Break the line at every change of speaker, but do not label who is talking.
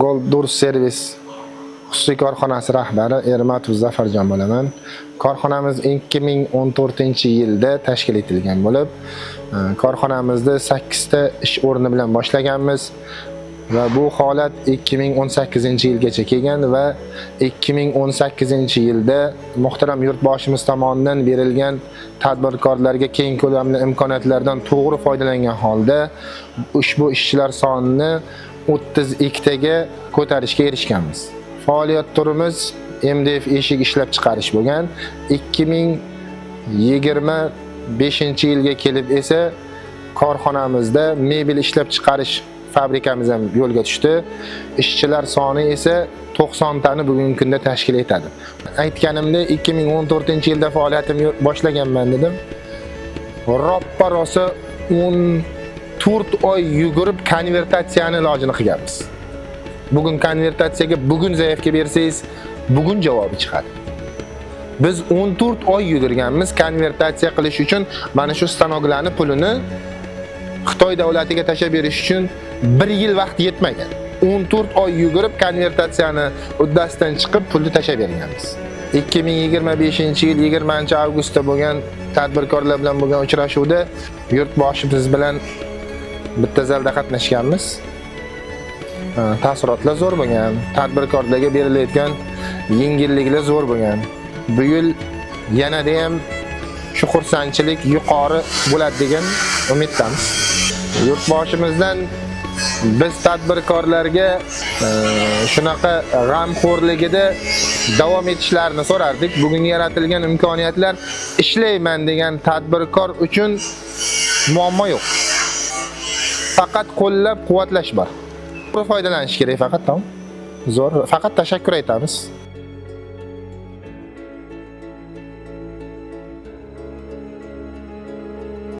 Goldur Servis xususiy korxonasi rahbari Ermatov Zafarjon bo'laman. Korxonamiz 2014-yilda tashkil etilgan bo'lib, korxonamizda 8 ta ish o'rni bilan boshlaganmiz va bu holat 2018-yilgacha kelgan va 2018-yilda muhtaram yurtboshimiz tomonidan berilgan tadbirkorlarga keng ko'lamli imkoniyatlardan to'g'ri foydalangan holda ushbu ishchilar sonini 32 taga ko'tarishga erishganmiz. Faoliyat turimiz MDF eshik ishlab chiqarish bo'lgan. 2025-yilga kelib esa korxonamizda mebel ishlab chiqarish fabrikamiz ham yo'lga tushdi. Ishchilar soni esa 90 tani bugungi kunda tashkil etadi. Aytganimda 2014-yilda faoliyatimni boshlaganman dedim. Roppa rosa 14 oy yugurib konvertatsiyani ilojini qilganmiz. Bugun konvertatsiyaga bugun zaявka bersangiz, bugun javobi chiqadi. Biz 14 oy yugurganmiz konvertatsiya qilish uchun. Mana shu stanoklarning pulini Xitoy davlatiga tashab berish uchun 1 yil vaqt yetmagan. 14 oy yugurib konvertatsiyani uddasidan chiqib pulni tashab berganmiz. 2025-yil 20-avgustda bo'lgan tadbirkorlar bilan bo'lgan uchrashuvda yurtboshimiz bilan bitta zalda qatnashganmiz. Taassurotlar zo'r bo'lgan, tadbirkorlarga berilayotgan yengilliklar zo'r bo'lgan. Bu yil yanada ham shu xursandchilik yuqori bo'ladi degan umiddamiz. Yurtboshimizdan biz tadbirkorlarga shunaqa g'amxo'rligida davom etishlarini so'rardik. Bugun yaratilgan imkoniyatlar ishlayman degan tadbirkor uchun muammo yo'q. Faqat qo'llab-quvvatlash bor. Foydalanish kerak faqat, tamom. Zo'r. Faqat tashakkur aytamiz.